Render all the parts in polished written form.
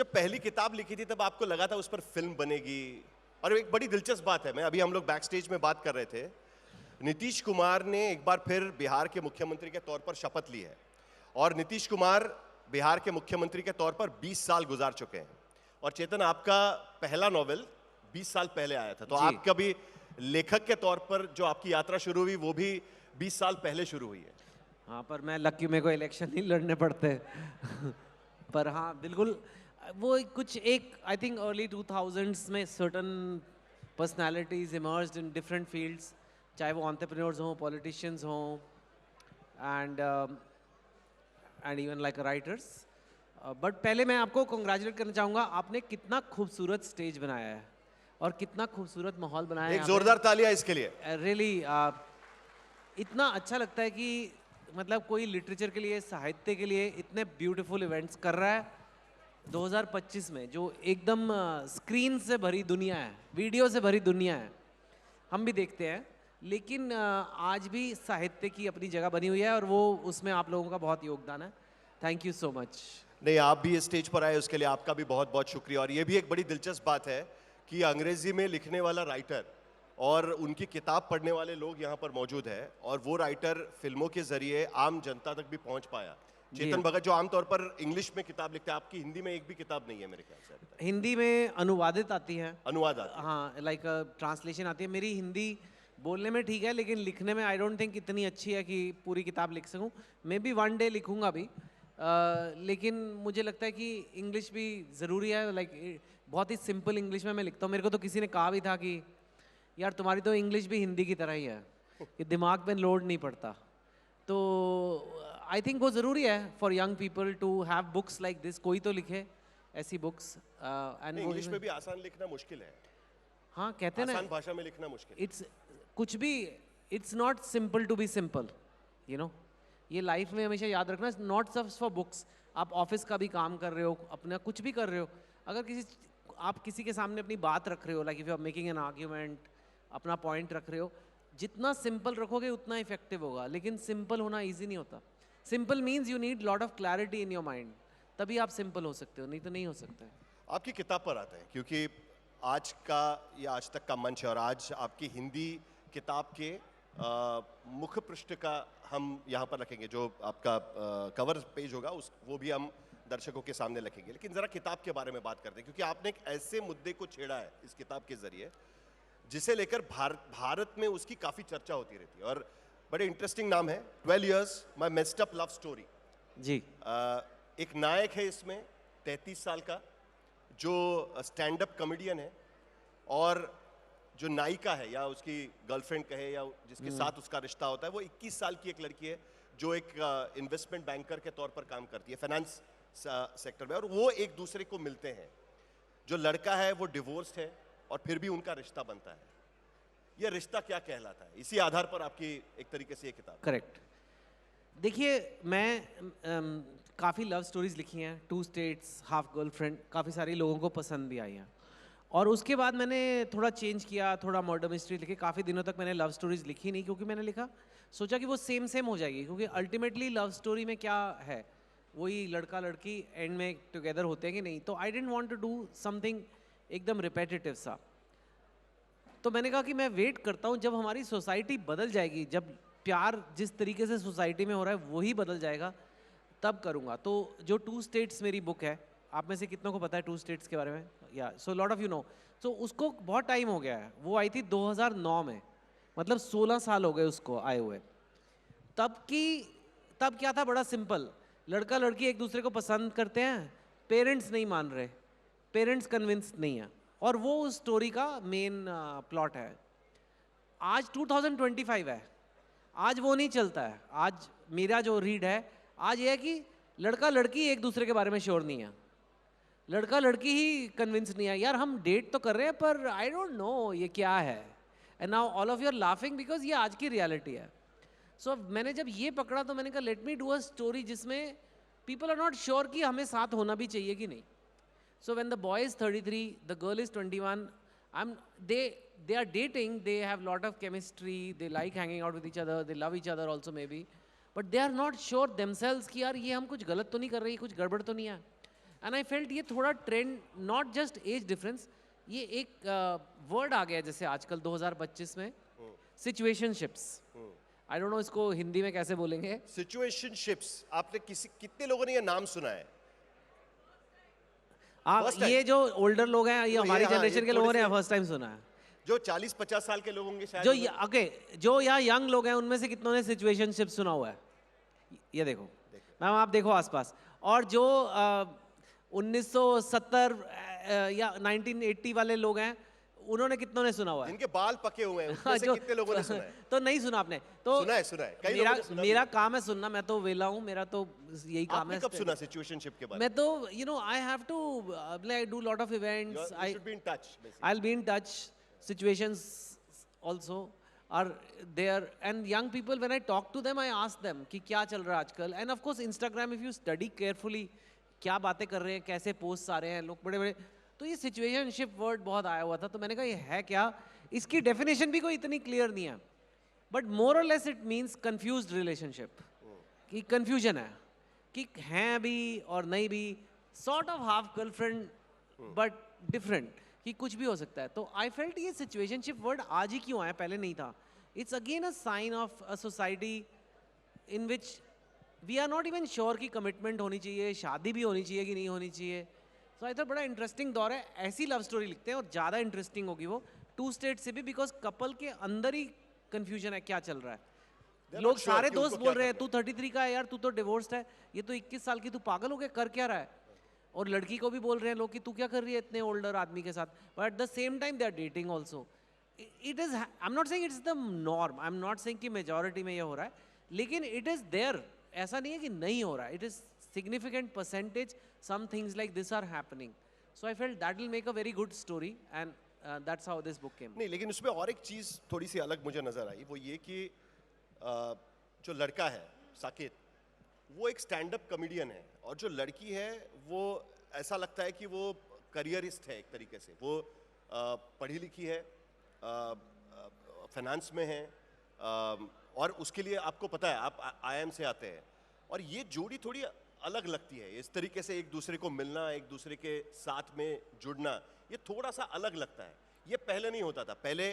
जब पहली किताब लिखी थी तब आपको लगा था उस पर फिल्म बनेगी? और एक बड़ी दिलचस्प बात है, मैं अभी हम लोग बैक स्टेज में बात कर रहे थे, नीतीश कुमार ने एक बार फिर बिहार के मुख्यमंत्री के तौर पर शपथ ली है और नीतीश कुमार बिहार के मुख्यमंत्री के तौर पर 20 साल गुजार चुके हैं। और चेतन, आपका पहला नॉवेल 20 साल पहले आया था, तो आप कभी लेखक के तौर पर जो आपकी यात्रा शुरू हुई वो भी 20 साल पहले शुरू हुई है। हाँ, पर मैं लकी, मेरे को इलेक्शन नहीं लड़ने पड़ते पर हाँ बिल्कुल, वो कुछ एक आई थिंक अर्ली 2000s में certain personalities emerged in different fields, चाहे वो एंटरप्रेन्योर्स हों, पॉलिटिशियंस हों, and even like writers. But पहले मैं आपको कंग्रेचुलेट करना चाहूँगा, आपने कितना खूबसूरत स्टेज बनाया है और कितना खूबसूरत माहौल बनाया है। एक जोरदार तालियां इसके लिए। रियली इतना अच्छा लगता है कि मतलब कोई लिटरेचर के लिए, साहित्य के लिए इतने ब्यूटीफुल इवेंट्स कर रहा है 2025 में, जो एकदम स्क्रीन से भरी दुनिया है, वीडियो से भरी दुनिया है, हम भी देखते हैं, लेकिन आज भी साहित्य की अपनी जगह बनी हुई है और वो उसमें आप लोगों का बहुत योगदान है। Thank you so much. नहीं, आप भी इस स्टेज पर आए उसके लिए आपका भी बहुत बहुत शुक्रिया। और ये भी एक बड़ी दिलचस्प बात है कि अंग्रेजी में लिखने वाला राइटर और उनकी किताब पढ़ने वाले लोग यहाँ पर मौजूद है और वो राइटर फिल्मों के जरिए आम जनता तक भी पहुँच पाया। चेतन भगत जो आमतौर पर इंग्लिश में किताब लिखते हैं, आपकी हिंदी में एक भी किताब नहीं है मेरे ख्याल से। हिंदी में अनुवादित आती है, अनुवाद आती है। हाँ, लाइक ट्रांसलेशन आती है। मेरी हिंदी बोलने में ठीक है, लेकिन लिखने में आई डोंट थिंक इतनी अच्छी है कि पूरी किताब लिख सकूं। मे बी वन डे लिखूंगा भी, लेकिन मुझे लगता है कि इंग्लिश भी ज़रूरी है। लाइक बहुत ही सिंपल इंग्लिश में मैं लिखता हूँ। मेरे को तो किसी ने कहा भी था कि यार तुम्हारी तो इंग्लिश भी हिंदी की तरह ही है कि दिमाग पे लोड नहीं पड़ता। तो आई थिंक वो ज़रूरी है for young people to have books like this. कोई तो लिखे ऐसी बुक्स। एंड इंग्लिश में भी आसान लिखना मुश्किल है। हाँ, कहते हैं ना, आसान भाषा में लिखना मुश्किल। इट्स कुछ भी, it's not simple to be simple, you know. ये लाइफ में हमेशा याद रखना, नॉट जस्ट फॉर बुक्स। आप ऑफिस का भी काम कर रहे हो, अपना कुछ भी कर रहे हो, अगर आप किसी के सामने अपनी बात रख रहे हो, like if you are making an argument, अपना पॉइंट रख रहे हो, जितना सिंपल रखोगे उतना इफेक्टिव होगा। लेकिन सिंपल होना ईजी नहीं होता। Simple means you need lot of clarity in your mind, तभी आप सिंपल हो सकते हो, नहीं तो नहीं हो सकते। आपकी किताब पर आते हैं, क्योंकि आज का या आज तक का मंच है और आज आपकी हिंदी किताब के मुख्य पृष्ठ का हम यहाँ पर रखेंगे, जो आपका कवर पेज होगा वो भी हम दर्शकों के सामने रखेंगे। लेकिन ज़रा किताब के बारे में बात करते हैं, क्योंकि आपने एक ऐसे मुद्दे को छेड़ा है इस किताब के जरिए जिसे लेकर भारत में उसकी काफ़ी चर्चा होती रहती है। और बड़े इंटरेस्टिंग नाम है, 12 Years माई मेस्ड अप लव स्टोरी। जी। एक नायक है इसमें 33 साल का, जो स्टैंड अप कॉमेडियन है, और जो नायिका है या उसकी गर्लफ्रेंड कहे या जिसके साथ उसका रिश्ता होता है, वो 21 साल की एक लड़की है जो एक इन्वेस्टमेंट बैंकर के तौर पर काम करती है फाइनेंस सेक्टर में, और वो एक दूसरे को मिलते हैं। जो लड़का है वो डिवोर्स्ड है और फिर भी उनका रिश्ता बनता है। ये रिश्ता क्या कहलाता है, इसी आधार पर आपकी एक तरीके से ये किताब। करेक्ट। देखिए, मैं काफ़ी लव स्टोरीज लिखी हैं, 2 स्टेट्स, हाफ गर्लफ्रेंड, काफ़ी सारी लोगों को पसंद भी आई हैं। और उसके बाद मैंने थोड़ा चेंज किया, थोड़ा मर्डर मिस्ट्री लिखी। काफ़ी दिनों तक मैंने लव स्टोरीज लिखी नहीं, क्योंकि मैंने सोचा कि वो सेम हो जाएगी, क्योंकि अल्टीमेटली लव स्टोरी में क्या है, वही लड़का लड़की एंड में टुगेदर होते हैं कि नहीं। तो I don't want to do something एकदम रिपीटेटिव सा। तो मैंने कहा कि मैं वेट करता हूँ जब हमारी सोसाइटी बदल जाएगी, जब प्यार जिस तरीके से सोसाइटी में हो रहा है वही बदल जाएगा, तब करूँगा। तो जो 2 स्टेट्स मेरी बुक है, आप में से कितनों को पता है 2 स्टेट्स के बारे में? या so lot of you know. So उसको बहुत टाइम हो गया है, वो आई थी 2009 में, मतलब 16 साल हो गए उसको आए हुए। तब क्या था, बड़ा सिंपल, लड़का लड़की एक दूसरे को पसंद करते हैं, पेरेंट्स नहीं मान रहे, पेरेंट्स कन्विंस्ड नहीं है, और वो उस स्टोरी का मेन प्लॉट है। आज 2025 है, आज वो नहीं चलता है। आज मेरा जो रीड है, आज ये है कि लड़का लड़की एक दूसरे के बारे में श्योर नहीं है, लड़का लड़की ही कन्विंस नहीं है। यार हम डेट तो कर रहे हैं पर आई डोंट नो ये क्या है, and now all of you are laughing because ये आज की रियलिटी है। सो मैंने जब ये पकड़ा तो मैंने कहा let me do a story जिसमें पीपल आर नॉट श्योर कि हमें साथ होना भी चाहिए कि नहीं। So when the boy is 33, the girl is 21, they are dating, they have lot of chemistry, they like hanging out with each other, they love each other also maybe, but they are not sure themselves कि यार ये हम कुछ गलत तो नहीं कर रहे, कुछ गड़बड़ तो नहीं है। एंड आई फेल्ट ये थोड़ा trend, not just age difference, ये एक वर्ड आ गया है जैसे आजकल 2025 में, सिचुएशनशिप्स। आई डोंट नो इसको हिंदी में कैसे बोलेंगे। सिचुएशनशिप्स, आपने कितने लोगों ने ये नाम सुना है? आप First time? ये जो ओल्डर लोग हैं, ये तो हमारी हाँ, जनरेशन ये के लोगों थोड़े ने से- फर्स्ट टाइम सुना है। जो 40-50 साल के लोग होंगे शायद जो उन्होंने- ओके, जो यहाँ यंग लोग हैं उनमें से कितनों ने सिचुएशनशिप सुना हुआ है? ये देखो मैम, आप देखो आसपास। और जो 1970 या 1980 वाले लोग हैं, उन्होंने कितनों ने सुना हुआ है? जिनके बाल पके हुए हैं उसमें से जो- कितने लोगों ने सुना है? तो नहीं सुना आपने तो? सुना है कई मेरा लोगों ने सुना मेरा भी। काम है सुनना, मैं तो वेला हूँ, मेरा तो यही काम आपने है। कब सुना सिचुएशनशिप के बारे में? मैं तो I have to I do lot of events, You should be in touch, basically. I'll be in touch. Situations also are there, and young people, when I talk to them, I ask them कि क्या चल रहा है आजकल। And of course Instagram, if you study carefully, क्या बातें कर रहे हैं, कैसे पोस्ट आ रहे हैं लोग बड़े बड़े, तो ये सिचुएशनशिप वर्ड बहुत आया हुआ था, तो मैंने कहा ये है क्या? इसकी डेफिनेशन भी कोई इतनी क्लियर नहीं है, बट मोर और less it means confused relationship, कि कंफ्यूजन है कि हैं भी और नहीं भी, sort of half girlfriend but different, कि कुछ भी हो सकता है। तो आई फेल्ट ये सिचुएशनशिप वर्ड आज ही क्यों आया, पहले नहीं था। It's again a sign of a society in which we are not even sure कि कमिटमेंट होनी चाहिए, शादी भी होनी चाहिए कि नहीं होनी चाहिए। सो आई थॉट बड़ा इंटरेस्टिंग दौर है, ऐसी लव स्टोरी लिखते हैं और ज़्यादा इंटरेस्टिंग होगी वो टू स्टेट से भी, बिकॉज कपल के अंदर ही कन्फ्यूजन है क्या चल रहा है। They're लोग not sure सारे कि दोस्त उनको बोल क्या रहे हैं करना तू 33 का है यार, तू तो डिवोर्स्ड है, ये तो 21 साल की, तू पागल हो गया, कर क्या रहा है? और लड़की को भी बोल रहे हैं लोग कि तू क्या कर रही है इतने ओल्डर आदमी के साथ, but at the same time they are dating also. It is, I am not saying it's the norm, I am not saying कि मेजोरिटी में ये हो रहा है, लेकिन इट इज देयर, ऐसा नहीं है कि नहीं हो रहा है, it is significant percentage, some things like this are happening. So I felt that will make a very good story, and that's how this book came. नहीं, लेकिन उसमें और एक चीज थोड़ी सी अलग मुझे नजर आई, वो ये कि जो लड़का है साकेत, वो एक स्टैंड अप कॉमेडियन है, और जो लड़की है वो ऐसा लगता है कि वो करियरिस्ट है एक तरीके से। वो पढ़ी लिखी है, फाइनेंस में है, और उसके लिए आपको पता है आप आईआईएम से आते हैं, और ये जोड़ी थोड़ी अलग लगती है। इस तरीके से एक दूसरे को मिलना, एक दूसरे के साथ में जुड़ना, ये थोड़ा सा अलग लगता है। ये पहले नहीं होता था। पहले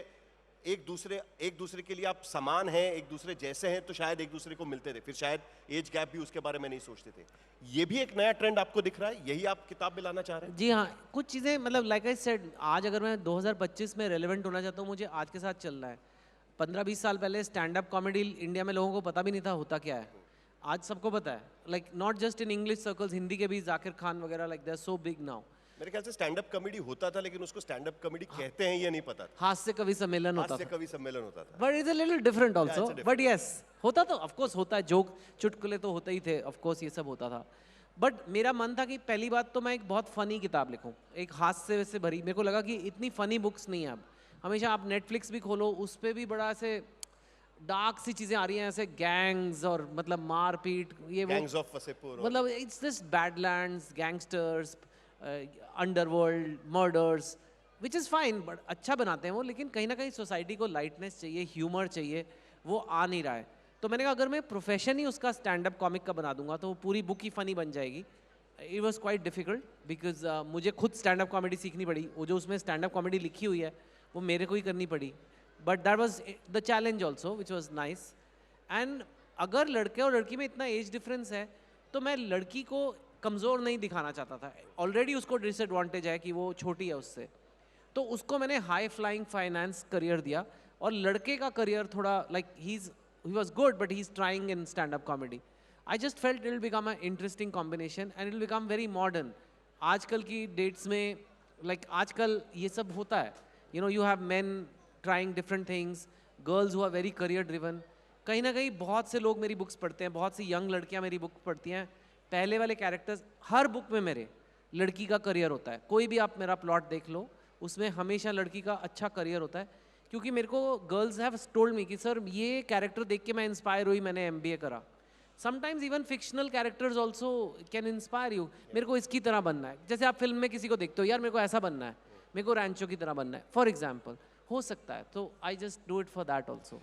एक दूसरे के लिए आप समान हैं, एक दूसरे जैसे हैं, तो शायद एक दूसरे को मिलते थे, फिर शायद एज गैप भी उसके बारे में नहीं सोचते थे। ये भी एक नया ट्रेंड आपको दिख रहा है, यही आप किताब में लाना चाह रहे हैं? जी हाँ, कुछ चीज़ें मतलब लाइक आई सेड, आज अगर मैं 2025 में रेलेवेंट होना चाहता हूँ, मुझे आज के साथ चलना है। 15-20 साल पहले स्टैंड अप कॉमेडी इंडिया में लोगों को पता भी नहीं था होता क्या है, आज सबको पता है। Like not just in English circles, Hindi के भी जाकिर खान वगैरह, like they are so big now. मेरे ख्याल से स्टैंड अप कॉमेडी होता था, लेकिन उसको स्टैंड अप कॉमेडी कहते हैं ये नहीं पता था। हास्य कवि सम्मेलन होता हास्य था, कवि सम्मेलन होता था। But it's a little different it's also, a different- but yes होता तो ऑफ कोर्स होता है, जोक चुटकुले तो होते ही थे, ऑफ कोर्स ये सब होता था। बट मेरा मन था कि पहली बात तो मैं एक बहुत फनी किताब लिखूं, एक हास्य से भरी। मेरे को लगा कि इतनी फनी बुक्स नहीं है अब। हमेशा आप नेटफ्लिक्स भी खोलो, उस पर भी बड़ा ऐसे डार्क सी चीज़ें आ रही हैं, ऐसे गैंग्स और मतलब मारपीट, ये वो, गैंग्स ऑफ वसेपुर, मतलब it's this badlands, gangsters, underworld, murders, which is fine, but अच्छा बनाते हैं वो, लेकिन कहीं ना कहीं सोसाइटी को लाइटनेस चाहिए, ह्यूमर चाहिए, वो आ नहीं रहा है। तो मैंने कहा अगर मैं प्रोफेशन ही उसका स्टैंड अप कॉमिक का बना दूंगा तो वो पूरी बुक ही फनी बन जाएगी। It was quite difficult because मुझे खुद स्टैंड अप कॉमेडी सीखनी पड़ी। वो जो उसमें स्टैंड अप कॉमेडी लिखी हुई है वो मेरे को ही करनी पड़ी, but that was the challenge also which was nice. And अगर लड़के और लड़की में इतना एज डिफरेंस है तो मैं लड़की को कमज़ोर नहीं दिखाना चाहता था। ऑलरेडी उसको डिसएडवांटेज है कि वो छोटी है उससे, तो उसको मैंने हाई फ्लाइंग फाइनेंस करियर दिया, और लड़के का करियर थोड़ा like he was good but he is trying in stand up comedy. I just felt it will become a interesting combination and it will become very modern. आजकल की dates में like आजकल ये सब होता है, you know, you have men trying different things, girls who are very career driven. कहीं ना कहीं बहुत से लोग मेरी बुक्स पढ़ते हैं, बहुत सी यंग लड़कियां मेरी बुक पढ़ती हैं। पहले वाले कैरेक्टर्स हर बुक में मेरे लड़की का करियर होता है। कोई भी आप मेरा प्लॉट देख लो, उसमें हमेशा लड़की का अच्छा करियर होता है, क्योंकि मेरे को गर्ल्स हैव टोल्ड मी कि सर ये कैरेक्टर देख के मैं इंस्पायर हुई, मैंने एमबीए करा। Sometimes even fictional characters also can inspire you. मेरे को इसकी तरह बनना है, जैसे आप फिल्म में किसी को देखते हो, यार मेरे को ऐसा बनना है, मेरे को रैंचो की तरह बनना है, फॉर एग्जाम्पल, हो सकता है। तो I just do it for that also.